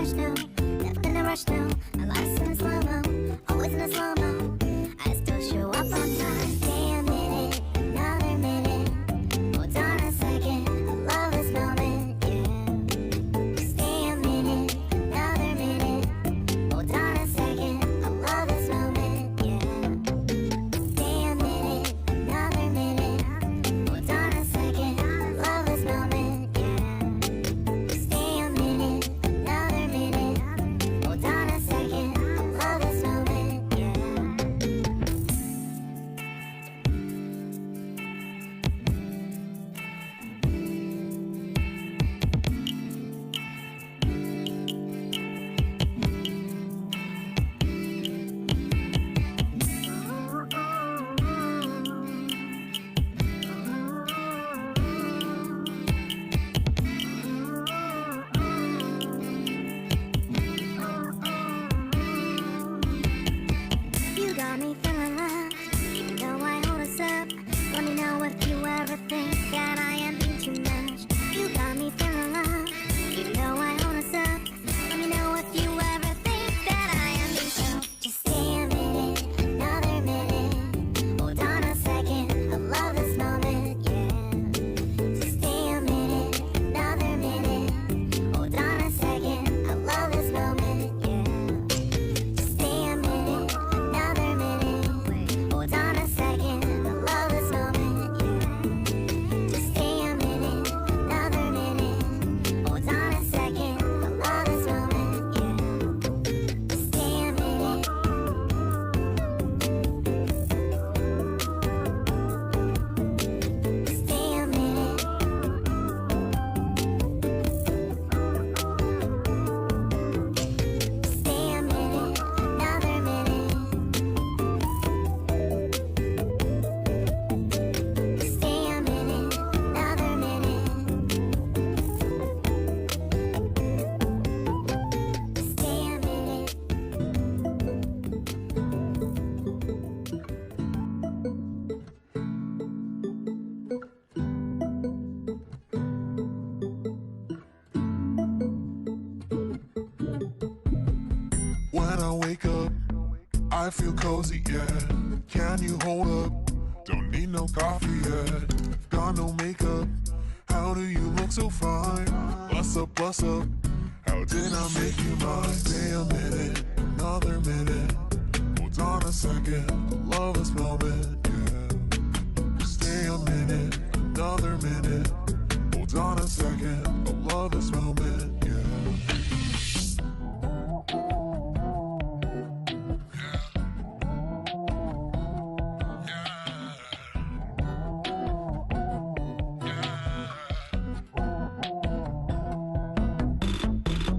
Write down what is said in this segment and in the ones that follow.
rush, no, never gonna rush, no. My life's in a slow-mo, always in a slow-mo. I still show up on time. Stay a minute, another minute. Hold on a second, I love this moment, yeah. Stay a minute, another minute. Hold on a second, I love this moment, yeah. Stay a minute, another minute. Hold on a second, I love this moment, yeah. Stay a minute, another minute. Hold on a second, I love this moment, yeah. You got me feeling love, even though I hold us up. Let me know if you ever think that I am being too much. You got me feeling love, even though I hold us up. Let me know if you ever think that I am being so. Just stay a minute, another minute. Hold on a second, I love this moment, yeah. Just stay a minute, another minute. Hold on a second, I love this moment, yeah. Just stay a minute, another minute. Hold on a second, I love this moment, yeah. Just stay a minute, another minute. Hold on a second, I love this moment, yeah. Just stay a minute. Stay a minute. Stay a minute, another minute. Stay a minute, another minute. Stay a minute. When I wake up, I feel cozy, yeah. Can you hold up? Don't need no coffee yet. Got no makeup. How do you look so fine? Bust up, bust up. How did I make you mine? Stay a minute, another minute. Hold on a second, I love this moment, yeah. Stay a minute, another minute. Hold on a second, I love this moment, yeah.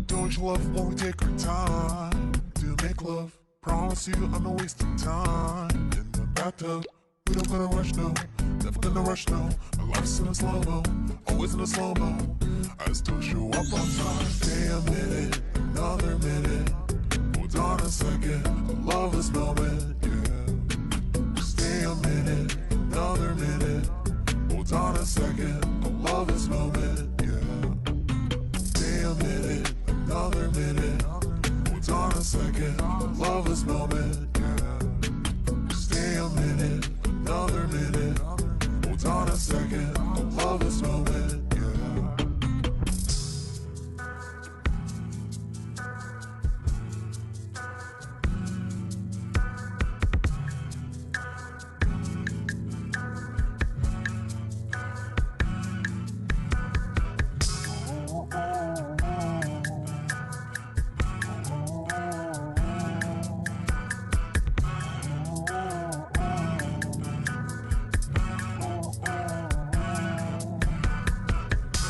Don't you love when we take our time to make love? Promise you I'm not wasting time in the bathtub. We don't gonna rush, no, never gonna rush, no. My life's in a slow-mo, always in a slow-mo. I still show up on time. Stay a minute, another minute. Hold on a second, I love this moment, yeah. Stay a minute, another minute. Hold on a second, I love this moment, yeah. Stay a minute, another minute. Hold on a second, I love this moment, yeah. Stay a minute, another minute. Hold on a second, I love this moment, yeah.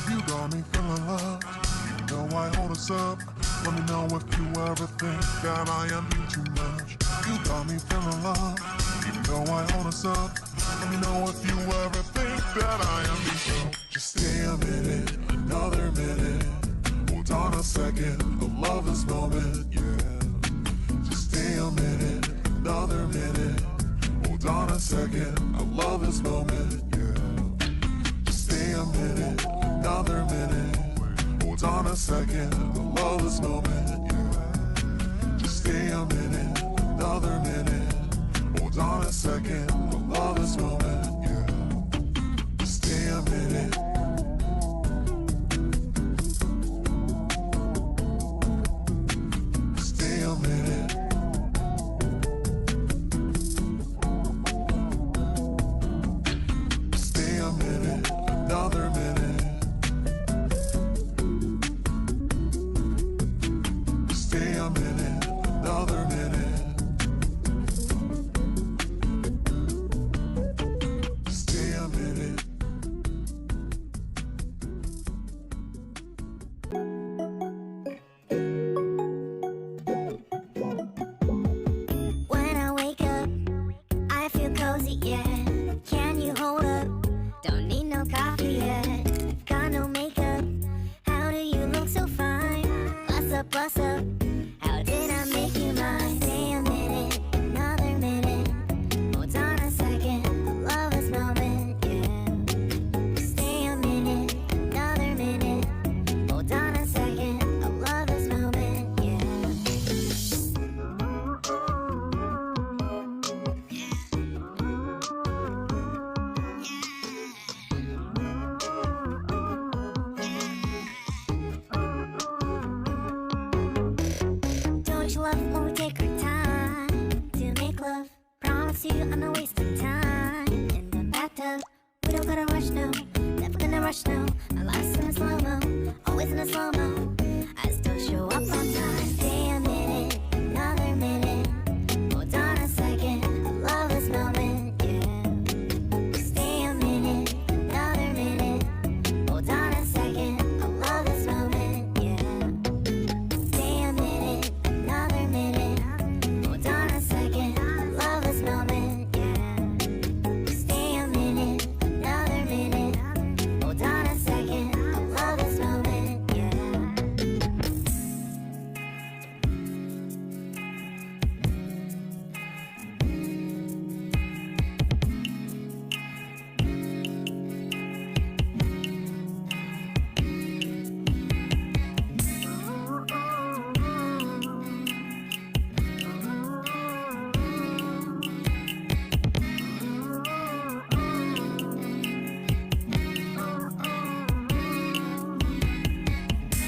You got me feeling love, even though I hold us up. Let me know if you ever think that I am being too much. You got me feeling love, even though I hold us up. Let me know if you ever think that I am being so. Just stay a minute, another minute. Hold on a second, I love this moment, yeah. Just stay a minute, another minute. Hold on a second, I love this moment, yeah. Just stay a minute, another minute. Hold on a second, I love this moment, yeah. Just stay a minute, another minute. Hold on a second, I love this moment, yeah. Just stay a minute. Stay a minute. Stay a minute, another minute. Stay a minute, another minute. Stay a minute. When I wake up, I feel cozy, yeah. Can you hold up? Don't need no coffee yet. Got no makeup. How do you look so fine? Bust up, bust up. How did I make you mine? Stay a minute, another minute. Hold on a second, I love this moment, yeah. Stay a minute, another minute. Hold on a second, I love this moment, yeah. Don't you love when we take our time to make love? Promise you I'm not wasting time in the bathtub. We don't gotta rush, no. Never gonna rush, no. Our life's in a slow-mo, always in a slow-mo. I still show up on time. Stay a minute, another minute. Hold on a second, I love this moment, yeah. Stay a minute, another minute. Hold on a second, I love this moment, yeah. Stay a minute, another minute. Hold on a second, I love this moment, yeah. Stay a minute, another minute. Hold on a second, I love this moment, yeah.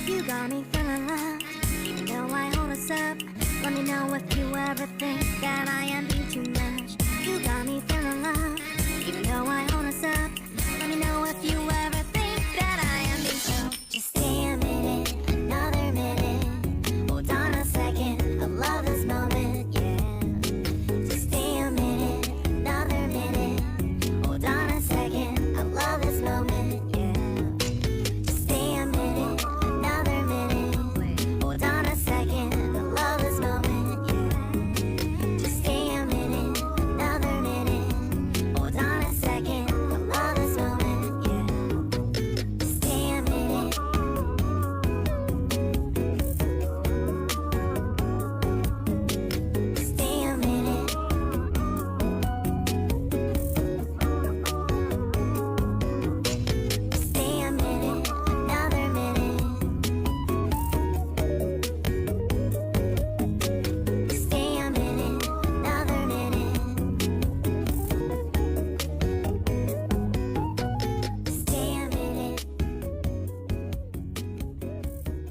You got me feeling love, even though I hold us up. Let me know if you ever think